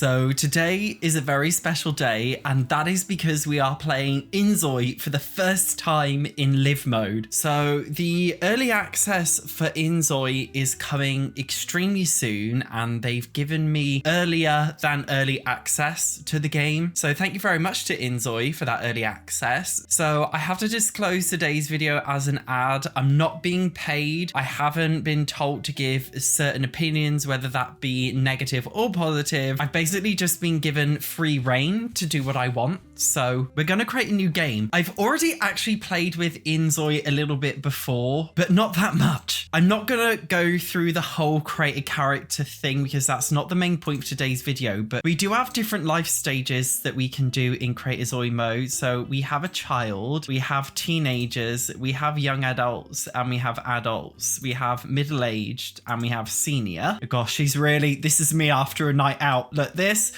So today is a very special day, and that is because we are playing inZOI for the first time in live mode. So the early access for inZOI is coming extremely soon, and they've given me earlier than early access to the game. So thank you very much to inZOI for that early access. So I have to disclose today's video as an ad. I'm not being paid. I haven't been told to give certain opinions, whether that be negative or positive. I've basically just been given free reign to do what I want. So we're going to create a new game. I've already actually played with inZOI a little bit before, but not that much. I'm not going to go through the whole create a character thing because that's not the main point for today's video, but we do have different life stages that we can do in create a ZOI mode. So we have a child, we have teenagers, we have young adults, and we have adults. We have middle-aged and we have senior. Gosh, this is me after a night out. Look, this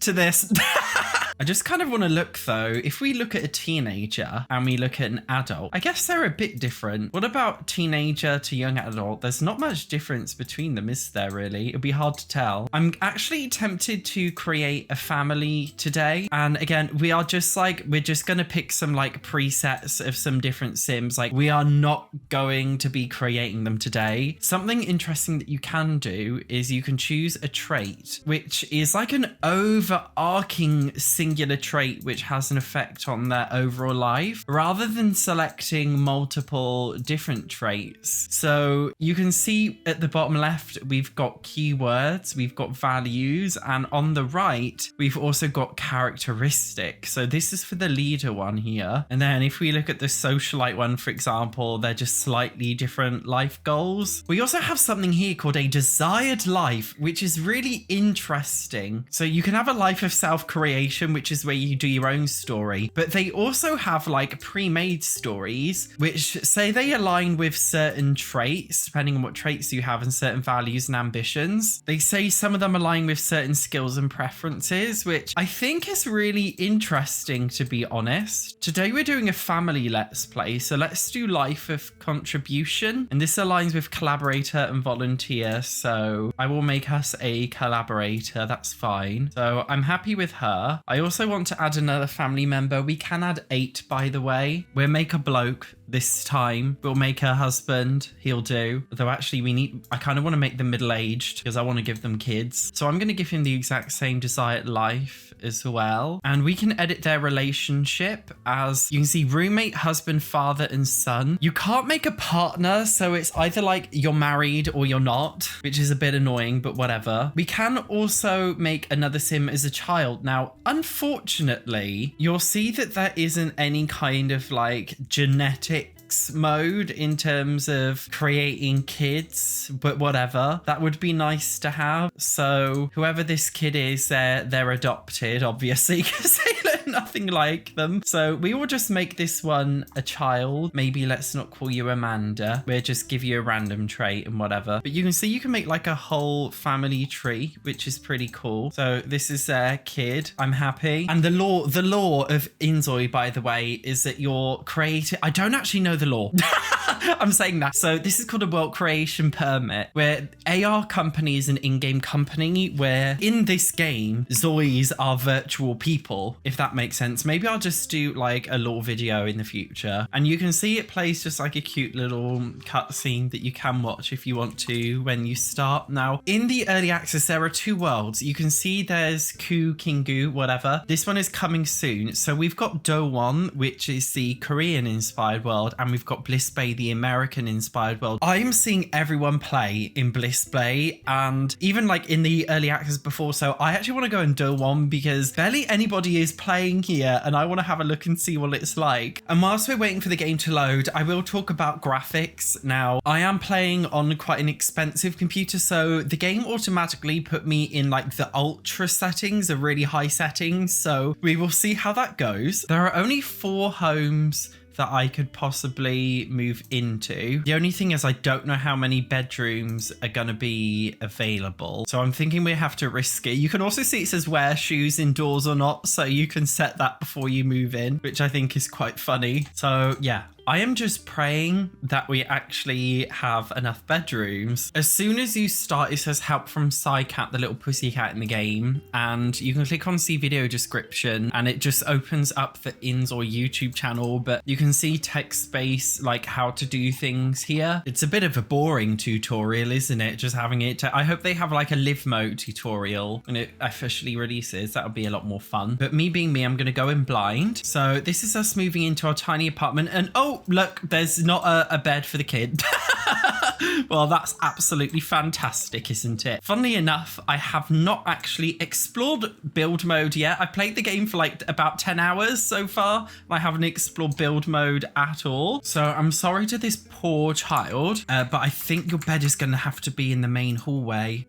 to this. I just kind of want to look though, if we look at a teenager and we look at an adult, I guess they're a bit different. What about teenager to young adult? There's not much difference between them, is there really? It'd be hard to tell. I'm actually tempted to create a family today. And again, we're just going to pick some like presets of some different sims. Like we are not going to be creating them today. Something interesting that you can do is you can choose a trait, which is like an overarching singular trait which has an effect on their overall life rather than selecting multiple different traits. So you can see at the bottom left we've got keywords, we've got values, and on the right we've also got characteristics. So this is for the leader one here, and then if we look at the socialite one, for example, they're just slightly different life goals. We also have something here called a desired life, which is really interesting. So you can have a life of self-creation, which is where you do your own story, but they also have like pre-made stories which say they align with certain traits depending on what traits you have and certain values and ambitions. They say some of them align with certain skills and preferences, which I think is really interesting, to be honest. Today we're doing a family let's play, so let's do life of contribution, and this aligns with collaborator and volunteer, so I will make us a collaborator. That's fine. So I'm happy with her. I also want to add another family member. We can add 8, by the way. We'll make a bloke this time. We'll make her husband. He'll do. Though actually I kind of want to make them middle-aged because I want to give them kids. So I'm going to give him the exact same desired life as well. And we can edit their relationship as you can see roommate, husband, father, and son. You can't make a partner, so it's either like you're married or you're not, which is a bit annoying, but whatever. We can also make another sim as a child. Now, unfortunately, you'll see that there isn't any kind of like genetics mode in terms of creating kids, but whatever, that would be nice to have. So whoever this kid is, they're adopted, obviously, because they look nothing like them. So we will just make this one a child. Maybe let's not call you Amanda. We'll just give you a random trait and whatever. But you can see you can make like a whole family tree, which is pretty cool. So this is their kid. I'm happy. And the law of inZOI, by the way, is that you're creating. I don't actually know the law. I'm saying that. So this is called a world creation permit, where AR company is an in-game company where in this game, ZOIs are virtual people, if that makes sense. Maybe I'll just do like a law video in the future. And you can see it plays just like a cute little cutscene that you can watch if you want to when you start. Now, in the early access, there are 2 worlds. You can see there's Ku, Kingu, whatever. This one is coming soon. So we've got Do1, which is the Korean inspired world, and we've got Bliss Bay, the American inspired world. I'm seeing everyone play in Bliss Bay, and even like in the early access before, so I actually want to go and do one because barely anybody is playing here, and I want to have a look and see what it's like. And whilst we're waiting for the game to load, I will talk about graphics. Now, I am playing on quite an expensive computer, so the game automatically put me in like the ultra settings, the really high settings, so we will see how that goes. There are only 4 homes that I could possibly move into. The only thing is I don't know how many bedrooms are going to be available. So I'm thinking we have to risk it. You can also see it says wear shoes indoors or not. So you can set that before you move in, which I think is quite funny. So yeah, I am just praying that we actually have enough bedrooms. As soon as you start, it says help from Psycat, the little pussy cat in the game, and you can click on see video description and it just opens up the inZOI YouTube channel, but you can see text space, like how to do things here. It's a bit of a boring tutorial, isn't it? Just having it. I hope they have like a live mode tutorial when it officially releases. That would be a lot more fun. But me being me, I'm going to go in blind. So this is us moving into our tiny apartment, and oh, look, there's not a bed for the kid. Well, that's absolutely fantastic, isn't it? Funnily enough, I have not actually explored build mode yet. I played the game for like about 10 hours so far, and I haven't explored build mode at all. So I'm sorry to this poor child, but I think your bed is going to have to be in the main hallway.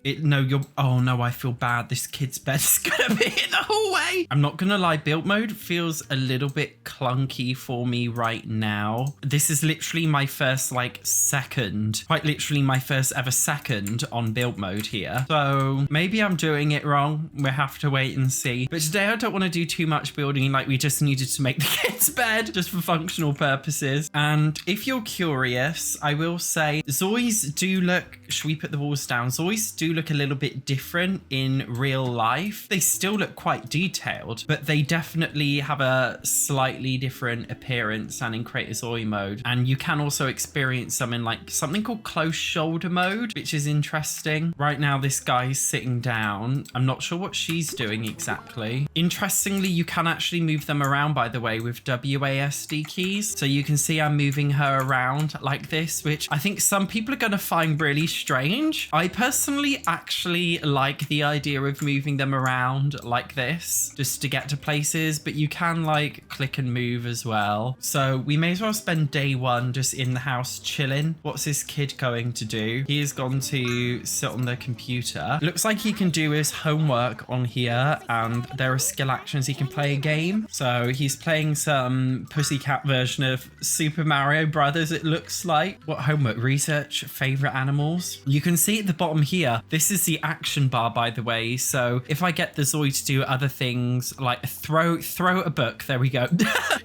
Oh no, I feel bad. This kid's bed is going to be in the hallway. I'm not going to lie, build mode feels a little bit clunky for me right now. This is literally my first quite literally my first ever second on build mode here. So maybe I'm doing it wrong. We'll have to wait and see. But today I don't want to do too much building. Like, we just needed to make the kid's bed just for functional purposes. And if you're curious, I will say ZOIs do look, should we put the walls down? ZOIs do look a little bit different in real life. They still look quite detailed, but they definitely have a slightly different appearance than in Create a ZOI mode. And you can also experience some in like something called close shoulder mode, which is interesting. Right now, this guy's sitting down. I'm not sure what she's doing exactly. Interestingly, you can actually move them around, by the way, with WASD keys. So you can see I'm moving her around like this, which I think some people are going to find really strange. I personally actually like the idea of moving them around like this just to get to places, but you can like click and move as well. So we may as well spend day one just in the house chilling. What's this kid going to do? He has gone to sit on the computer. Looks like he can do his homework on here, and there are skill actions. He can play a game. So he's playing some pussycat version of Super Mario Brothers, it looks like. What homework? Research favorite animals. You can see at the bottom here, this is the action bar, by the way. So if I get the ZOI to do other things like throw a book, there we go.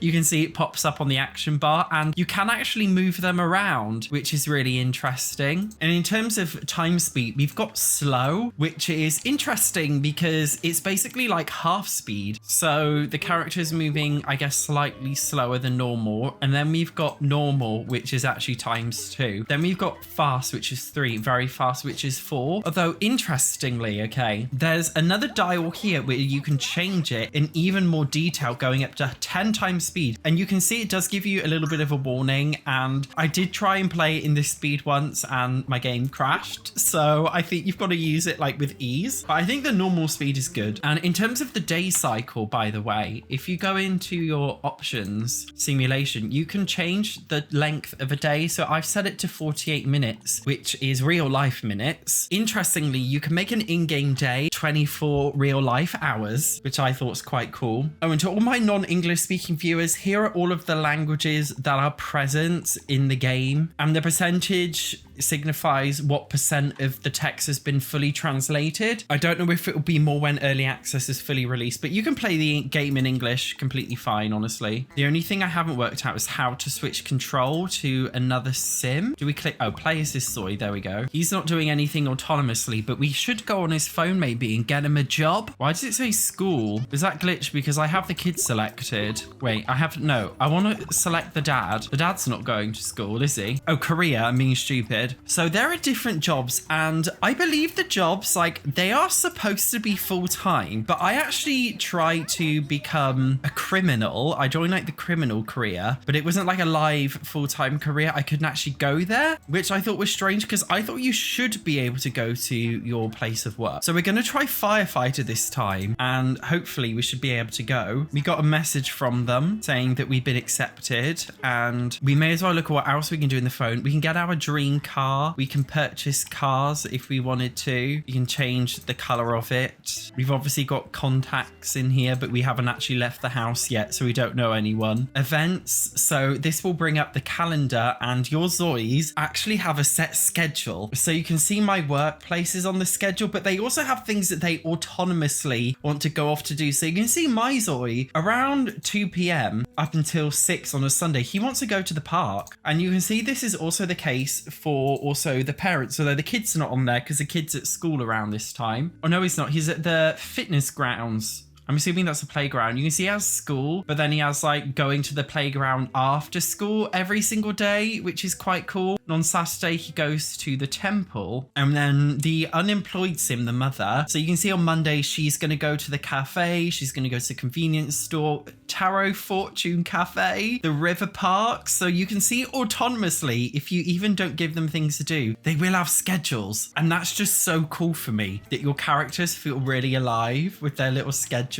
You can see it pops up on the action bar, and you can actually move them around, which is really interesting. And in terms of time speed, we've got slow, which is interesting because it's basically like half speed. So the character is moving, I guess, slightly slower than normal. And then we've got normal, which is actually ×2. Then we've got fast, which is 3, very fast, which is 4. Although interestingly, okay, there's another dial here where you can change it in even more detail, going up to 10 times speed. And you can see it does give you a little bit of a warning. And I did try and play in this speed once and my game crashed. So I think you've got to use it like with ease. But I think the normal speed is good. And in terms of the day cycle, by the way, if you go into your options simulation, you can change the length of a day. So I've set it to 48 minutes, which is real life minutes. Interestingly, you can make an in-game day 24 real life hours, which I thought was quite cool. Oh, and to all my non-English speaking viewers, here are all of the languages that are present in the game, and the percentage signifies what % of the text has been fully translated. I don't know if it will be more when early access is fully released, but you can play the game in English completely fine, honestly. The only thing I haven't worked out is how to switch control to another sim. Do we click? Oh, play as this ZOI. There we go. He's not doing anything autonomously, but we should go on his phone maybe and get him a job. Why does it say school? Is that glitched because I have the kid selected? Wait, I want to select the dad. The dad's not going to school, is he? Oh, Korea, I'm being stupid. So there are different jobs, and I believe the jobs, like, they are supposed to be full-time, but I actually tried to become a criminal. I joined like the criminal career, but it wasn't like a live full-time career. I couldn't actually go there, which I thought was strange because I thought you should be able to go to your place of work. So we're going to try firefighter this time, and hopefully we should be able to go. We got a message from them saying that we've been accepted, and we may as well look at what else we can do in the phone. We can get our dream car. car. We can purchase cars if we wanted to. You can change the color of it. We've obviously got contacts in here, but we haven't actually left the house yet, so we don't know anyone. Events. So this will bring up the calendar, and your Zois actually have a set schedule. So you can see my workplaces on the schedule, but they also have things that they autonomously want to go off to do. So you can see my Zoi around 2 p.m. up until 6 on a Sunday. He wants to go to the park. And you can see this is also the case for also the parents, although the kids are not on there because the kid's at school around this time. Oh no, he's not. He's at the fitness grounds. I'm assuming that's a playground. You can see he has school, but then he has like going to the playground after school every single day, which is quite cool. And on Saturday, he goes to the temple. And then the unemployed sim, the mother. So you can see on Monday, she's going to go to the cafe. She's going to go to the convenience store, Tarot Fortune Cafe, the river park. So you can see autonomously, if you even don't give them things to do, they will have schedules. And that's just so cool for me that your characters feel really alive with their little schedules.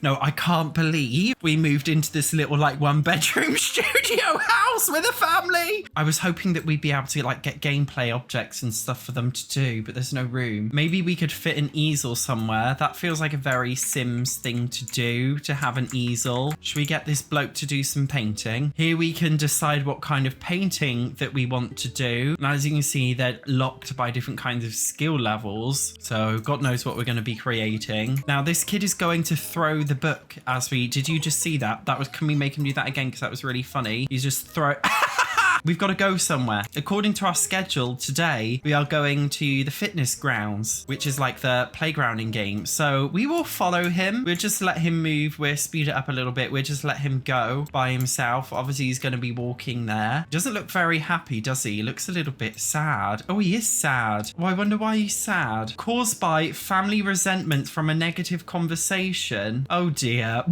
No, I can't believe we moved into this little like 1-bedroom studio house with a family. I was hoping that we'd be able to like get gameplay objects and stuff for them to do, but there's no room. Maybe we could fit an easel somewhere. That feels like a very Sims thing to do, to have an easel. Should we get this bloke to do some painting? Here we can decide what kind of painting that we want to do. And as you can see, they're locked by different kinds of skill levels. So God knows what we're going to be creating. Now this kid is going to throw the book as we... Did you just see that? Can we make him do that again? Because that was really funny. He's just throw... We've got to go somewhere. According to our schedule today, we are going to the fitness grounds, which is like the playground in game. So we will follow him. We'll just let him move. We'll speed it up a little bit. We'll just let him go by himself. Obviously, he's going to be walking there. Doesn't look very happy, does he? He looks a little bit sad. Oh, he is sad. Oh, I wonder why he's sad. Caused by family resentment from a negative conversation. Oh, dear.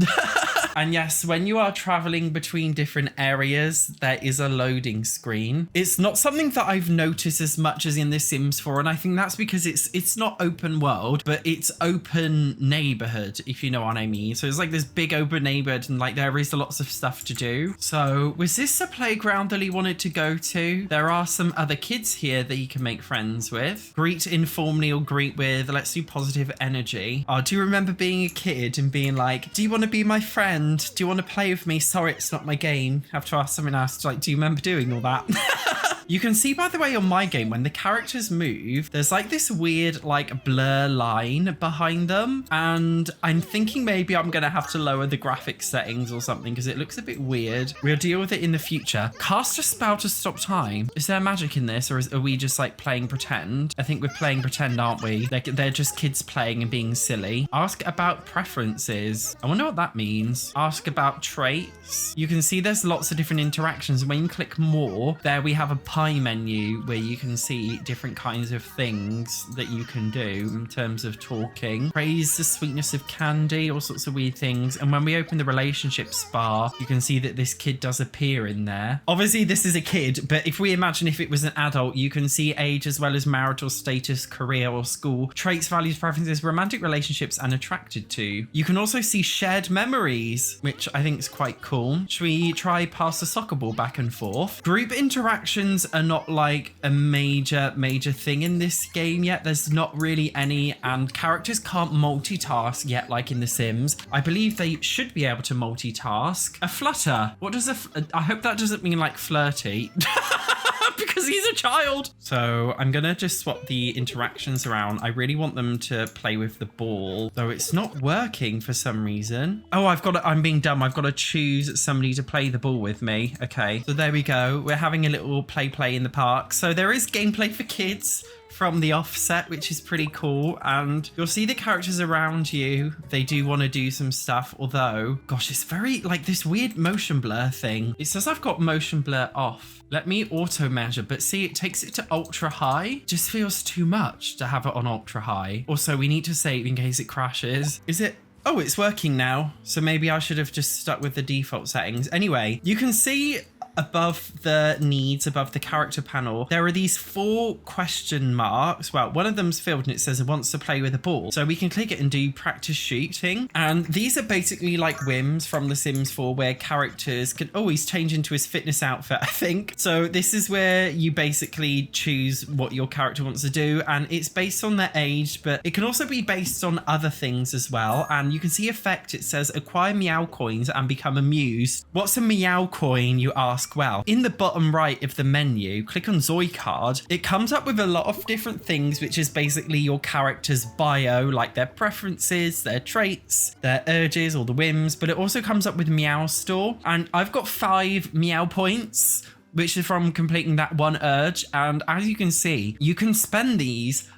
And yes, when you are traveling between different areas, there is a loading screen. It's not something that I've noticed as much as in The Sims 4, and I think that's because it's not open world, but it's open neighborhood, if you know what I mean. So it's like this big open neighborhood, and like there is lots of stuff to do. So was this a playground that he wanted to go to? There are some other kids here that he can make friends with. Greet informally or greet with. Let's do positive energy. Oh, do you remember being a kid and being like, do you want to be my friend? Do you want to play with me? Sorry, it's not my game. I have to ask something else. Like, do you remember doing all that? You can see, by the way, on my game, when the characters move, there's like this weird like blur line behind them. And I'm thinking maybe I'm going to have to lower the graphics settings or something because it looks a bit weird. We'll deal with it in the future. Cast a spell to stop time. Is there magic in this, or are we just like playing pretend? I think we're playing pretend, aren't we? They're just kids playing and being silly. Ask about preferences. I wonder what that means. Ask about traits. You can see there's lots of different interactions. When you click more, there we have a pie menu where you can see different kinds of things that you can do in terms of talking. Praise the sweetness of candy, all sorts of weird things. And when we open the relationships bar, you can see that this kid does appear in there. Obviously, this is a kid, but if we imagine if it was an adult, you can see age as well as marital status, career or school, traits, values, preferences, romantic relationships, and attracted to. You can also see shared memories, which I think is quite cool. Should we try pass the soccer ball back and forth? Group interactions are not like a major thing in this game yet. There's not really any, and characters can't multitask yet like in The Sims. I believe they should be able to multitask. A flutter. What does I hope that doesn't mean like flirty. Because he's a child. So I'm gonna just swap the interactions around. I really want them to play with the ball, though it's not working for some reason. Oh, I'm being dumb. I've got to choose somebody to play the ball with me. Okay, so there we go. We're having a little play in the park. So there is gameplay for kids from the offset, which is pretty cool, and you'll see the characters around you. They do want to do some stuff, although gosh, it's very like this weird motion blur thing. It says I've got motion blur off. Let me auto measure, but see, it takes it to ultra high. Just feels too much to have it on ultra high. Also, we need to save in case it crashes. Is it? Oh, it's working now. So maybe I should have just stuck with the default settings. Anyway, you can see above the needs, above the character panel, there are these 4 question marks. Well, one of them's filled and it says it wants to play with a ball. So we can click it and do practice shooting. And these are basically like whims from The Sims 4 where characters can always change into his fitness outfit, I think. So this is where you basically choose what your character wants to do. And it's based on their age, but it can also be based on other things as well. And you can see effect, it says acquire meow coins and become amused. What's a meow coin, you ask? Well, in the bottom right of the menu, click on ZOI card. It comes up with a lot of different things, which is basically your character's bio, like their preferences, their traits, their urges or the whims, but it also comes up with meow store. And I've got 5 meow points, which is from completing that one urge. And as you can see, you can spend these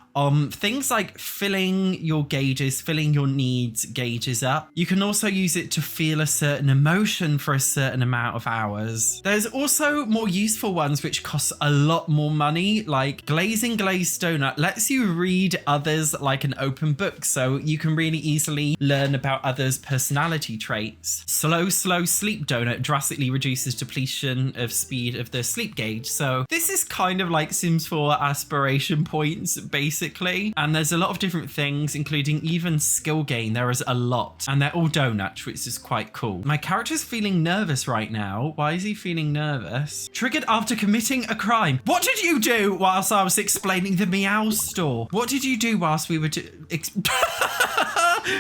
things like filling your gauges, filling your needs gauges up. You can also use it to feel a certain emotion for a certain amount of hours. There's also more useful ones which cost a lot more money, like glazing glazed donut lets you read others like an open book, so you can really easily learn about others' personality traits. Slow sleep donut drastically reduces depletion of speed of the sleep gauge. So this is kind of like Sims 4 aspiration points, basically. And there's a lot of different things, including even skill gain. There is a lot, and they're all donuts, which is quite cool. My character's feeling nervous right now. Why is he feeling nervous? Triggered after committing a crime. What did you do whilst I was explaining the meow store? What did you do whilst we were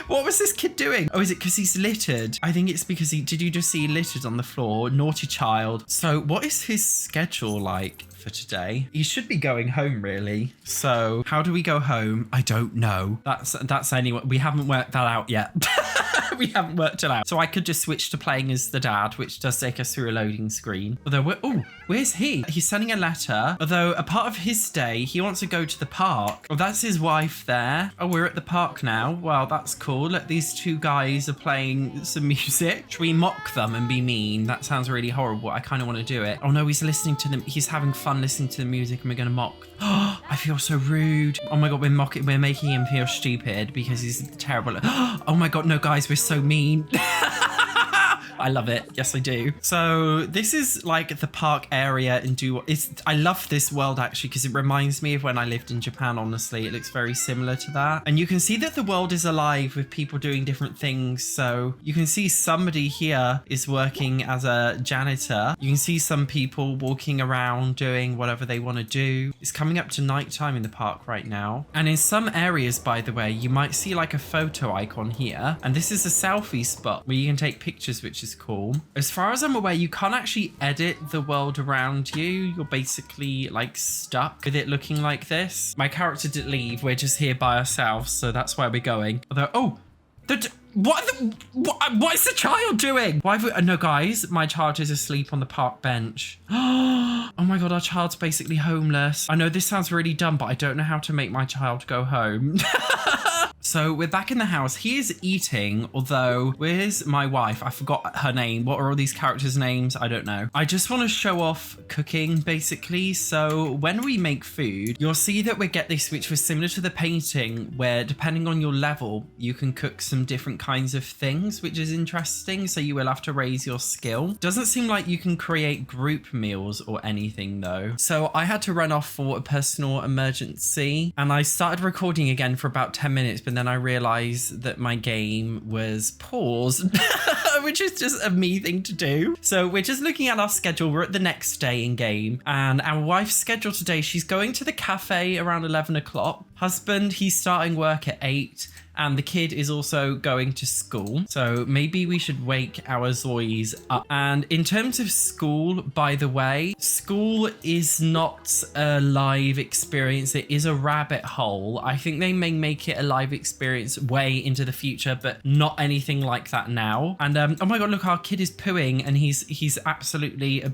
what was this kid doing? Oh, is it because he's littered? I think it's because did you just see littered on the floor? Naughty child. So what is his schedule like for today? He should be going home, really. So how do we go home? I don't know. That's anyway. We haven't worked that out yet. We haven't worked it out. So I could just switch to playing as the dad, which does take us through a loading screen. Although where's he? He's sending a letter. Although a part of his day, he wants to go to the park. Oh, that's his wife there. Oh, we're at the park now. Well, that's cool. Look, these 2 guys are playing some music. Should we mock them and be mean? That sounds really horrible. I kind of want to do it. Oh no, he's listening to them. He's having fun listening to the music and we're going to mock. Oh, I feel so rude. Oh my God, we're making him feel stupid because he's terrible. Oh my God, no guys, we're so mean. I love it. Yes, I do. So this is like the park area and I love this world actually because it reminds me of when I lived in Japan, honestly. It looks very similar to that. And you can see that the world is alive with people doing different things. So you can see somebody here is working as a janitor. You can see some people walking around doing whatever they want to do. It's coming up to nighttime in the park right now. And in some areas, by the way, you might see like a photo icon here. And this is a selfie spot where you can take pictures, which is cool. As far as I'm aware, you can't actually edit the world around you. You're basically like stuck with it looking like this. My character didn't leave. We're just here by ourselves, so that's where we're going. Although, what is the child doing? No, guys, my child is asleep on the park bench. Oh my God, our child's basically homeless. I know this sounds really dumb, but I don't know how to make my child go home. So we're back in the house. He is eating, although where's my wife? I forgot her name. What are all these characters' names? I don't know. I just want to show off cooking, basically. So when we make food, you'll see that we get this, which was similar to the painting, where depending on your level, you can cook some different kinds of things, which is interesting. So you will have to raise your skill. Doesn't seem like you can create group meals or anything though. So I had to run off for a personal emergency and I started recording again for about 10 minutes, but then I realized that my game was paused, which is just a me thing to do. So we're just looking at our schedule. We're at the next day in game and our wife's schedule today, she's going to the cafe around 11 o'clock. Husband, he's starting work at 8. And the kid is also going to school. So maybe we should wake our Zois up. And in terms of school, by the way, school is not a live experience. It is a rabbit hole. I think they may make it a live experience way into the future, but not anything like that now. And oh my God, look, our kid is pooing and he's absolutely...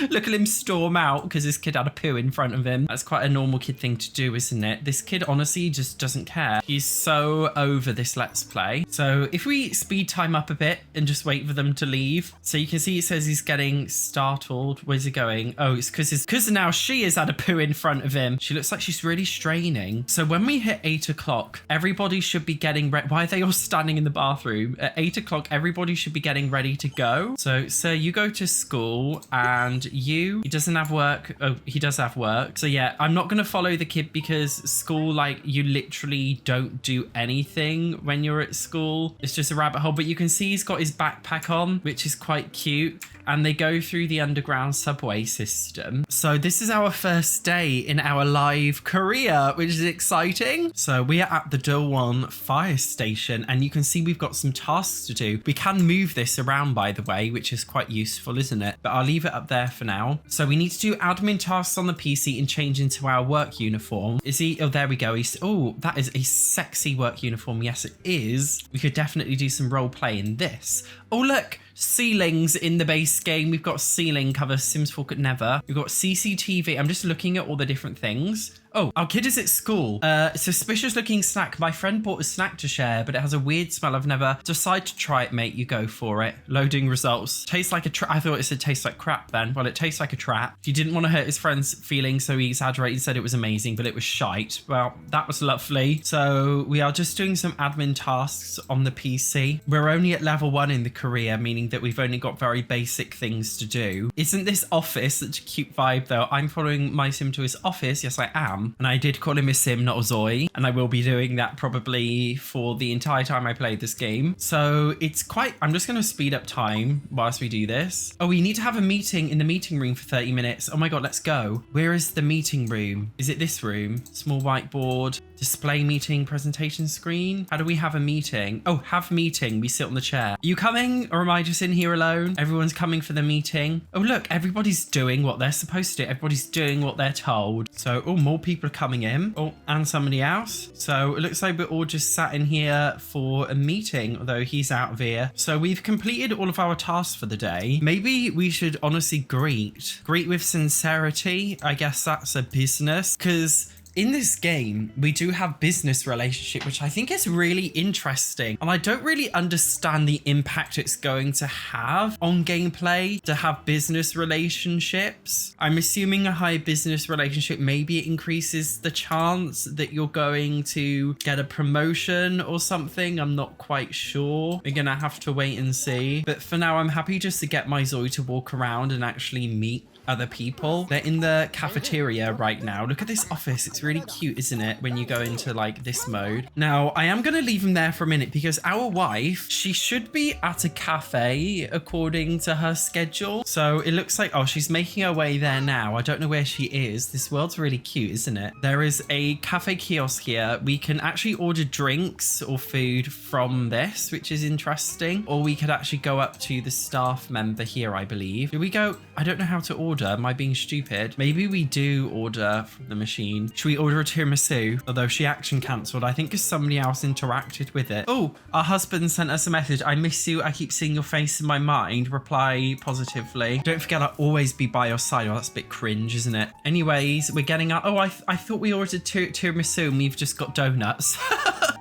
Look at him storm out because this kid had a poo in front of him. That's quite a normal kid thing to do, isn't it? This kid honestly just doesn't care. He's so over this Let's Play. So if we speed time up a bit and just wait for them to leave. So you can see it says he's getting startled. Where's he going? Oh, it's because now she has had a poo in front of him. She looks like she's really straining. So when we hit 8 o'clock, everybody should be getting ready. Why are they all standing in the bathroom? At 8 o'clock, everybody should be getting ready to go. So, sir, you go to school and he doesn't have work. Oh, he does have work. So yeah, I'm not going to follow the kid because school, like, you literally don't do anything when you're at school. It's just a rabbit hole. But you can see he's got his backpack on, which is quite cute. And they go through the underground subway system. So this is our first day in our live career, which is exciting. So we are at the Dilwan fire station and you can see we've got some tasks to do. We can move this around, by the way, which is quite useful, isn't it? But I'll leave it up there for now. So we need to do admin tasks on the PC and change into our work uniform. Is he? Oh, there we go. Oh, that is a sexy work uniform. Yes, it is. We could definitely do some role play in this. Oh, look. Ceilings in the base game. We've got ceiling cover, Sims 4 could never. We've got CCTV. I'm just looking at all the different things. Oh, our kid is at school. Suspicious looking snack. My friend bought a snack to share, but it has a weird smell. I've never decided to try it, mate. You go for it. Loading results. Tastes like a trap. I thought it said tastes like crap then. Well, it tastes like a trap. He didn't want to hurt his friend's feelings, so he exaggerated and said it was amazing, but it was shite. Well, that was lovely. So we are just doing some admin tasks on the PC. We're only at level 1 in the career, meaning that we've only got very basic things to do. Isn't this office such a cute vibe though? I'm following my sim to his office. Yes, I am. And I did call him a sim, not a Zoi. And I will be doing that probably for the entire time I play this game. So it's quite, I'm just going to speed up time whilst we do this. Oh, we need to have a meeting in the meeting room for 30 minutes. Oh my God, let's go. Where is the meeting room? Is it this room? Small whiteboard. Display meeting presentation screen. How do we have a meeting? Oh, have meeting. We sit on the chair. Are you coming or am I just in here alone? Everyone's coming for the meeting. Oh, look, everybody's doing what they're supposed to do. Everybody's doing what they're told. So, oh, more people are coming in. Oh, and somebody else. So it looks like we're all just sat in here for a meeting, although he's out of here. So we've completed all of our tasks for the day. Maybe we should honestly greet with sincerity. I guess that's a business because in this game, we do have business relationship, which I think is really interesting. And I don't really understand the impact it's going to have on gameplay to have business relationships. I'm assuming a high business relationship, maybe it increases the chance that you're going to get a promotion or something. I'm not quite sure. We're gonna have to wait and see. But for now, I'm happy just to get my Zoi to walk around and actually meet other people. They're in the cafeteria right now. Look at this office. It's really cute, isn't it? When you go into like this mode. Now, I am going to leave him there for a minute because our wife, she should be at a cafe according to her schedule. So it looks like, oh, she's making her way there now. I don't know where she is. This world's really cute, isn't it? There is a cafe kiosk here. We can actually order drinks or food from this, which is interesting. Or we could actually go up to the staff member here, I believe. Do we go? I don't know how to order. Am I being stupid? Maybe we do order from the machine. Should we order a tiramisu? Although she action cancelled, I think because somebody else interacted with it. Oh, our husband sent us a message. I miss you. I keep seeing your face in my mind. Reply positively. Don't forget I'll always be by your side. Oh, that's a bit cringe, isn't it? Anyways, we're getting up. Oh, I thought we ordered tiramisu and we've just got donuts.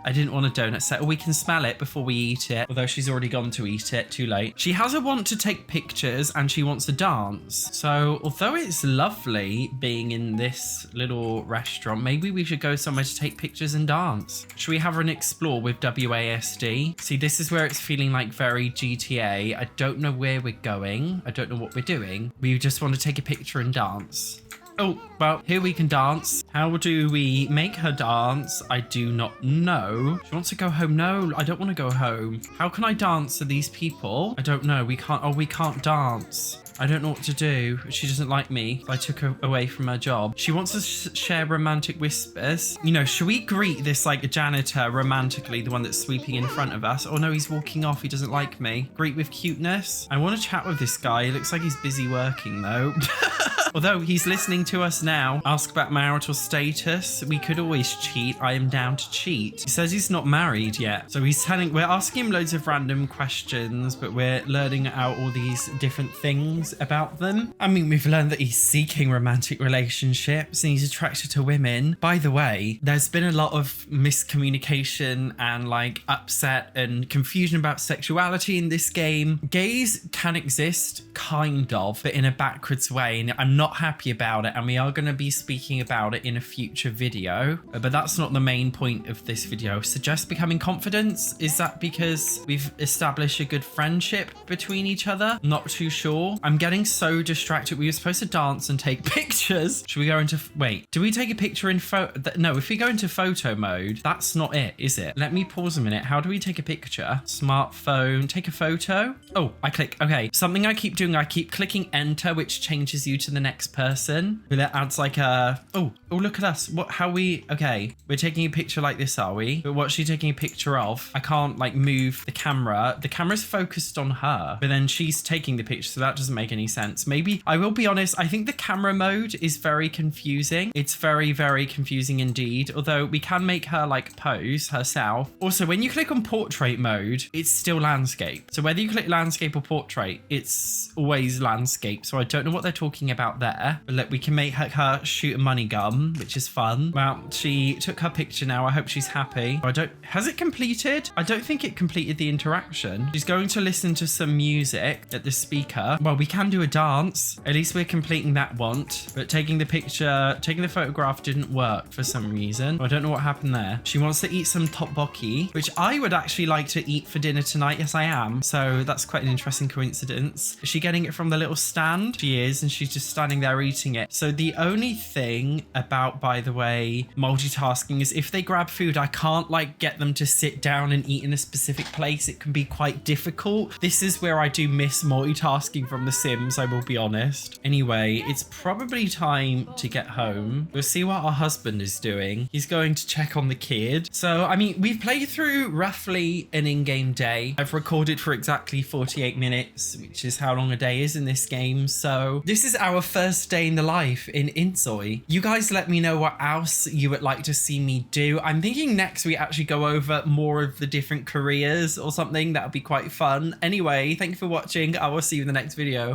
I didn't want a donut set. We can smell it before we eat it. Although she's already gone to eat it. Too late. She has a want to take pictures and she wants to dance. So although it's lovely being in this little restaurant, maybe we should go somewhere to take pictures and dance. Should we have her an explore with WASD? See, this is where it's feeling like very GTA. I don't know where we're going. I don't know what we're doing. We just want to take a picture and dance. Oh, well, here we can dance. How do we make her dance? I do not know. She wants to go home. No, I don't want to go home. How can I dance to these people? I don't know. We can't. Oh, we can't dance. I don't know what to do. She doesn't like me. I took her away from her job. She wants to share romantic whispers. You know, should we greet this like janitor romantically, the one that's sweeping in front of us? Oh no, he's walking off. He doesn't like me. Greet with cuteness. I want to chat with this guy. He looks like he's busy working though. Although he's listening to us now. Ask about marital status. We could always cheat. I am down to cheat. He says he's not married yet. So we're asking him loads of random questions, but we're learning out all these different things about them. I mean, we've learned that he's seeking romantic relationships and he's attracted to women. By the way, there's been a lot of miscommunication and like upset and confusion about sexuality in this game. Gays can exist, kind of, but in a backwards way, and I'm not happy about it, and we are going to be speaking about it in a future video, but that's not the main point of this video. Suggest becoming confidence. Is that because we've established a good friendship between each other? Not too sure. I'm getting so distracted. We were supposed to dance and take pictures. Should we go into, wait, do we take a picture in no, if we go into photo mode, that's not it, is it? Let me pause a minute. How do we take a picture? Smartphone, take a photo. Oh, I click. Okay, something I keep doing, I keep clicking enter, which changes you to the next person. But it adds like a, oh, look at us. Okay, we're taking a picture like this, are we? But what's she taking a picture of? I can't like move the camera. The camera's focused on her, but then she's taking the picture, so that doesn't make any sense. Maybe, I will be honest, I think the camera mode is very confusing. It's very, very confusing indeed, although we can make her like pose herself. Also, when you click on portrait mode, it's still landscape. So whether you click landscape or portrait, it's always landscape. So I don't know what they're talking about there, but look, we can make her shoot a money gun, which is fun. Well, she took her picture now. I hope she's happy. Has it completed? I don't think it completed the interaction. She's going to listen to some music at the speaker. Well, we can do a dance. At least we're completing that want, but taking the photograph didn't work for some reason. I don't know what happened there. She wants to eat some tteokbokki, which I would actually like to eat for dinner tonight. Yes, I am. So that's quite an interesting coincidence. Is she getting it from the little stand? She is, and she's just standing there eating it. So the only thing about, by the way, multitasking is if they grab food, I can't like get them to sit down and eat in a specific place. It can be quite difficult. This is where I do miss multitasking from The Sims, I will be honest. Anyway, it's probably time to get home. We'll see what our husband is doing. He's going to check on the kid. So, I mean, we've played through roughly an in-game day. I've recorded for exactly 48 minutes, which is how long a day is in this game. So this is our first day in the life in inZOI. You guys let me know what else you would like to see me do. I'm thinking next we actually go over more of the different careers or something. That would be quite fun. Anyway, thank you for watching. I will see you in the next video.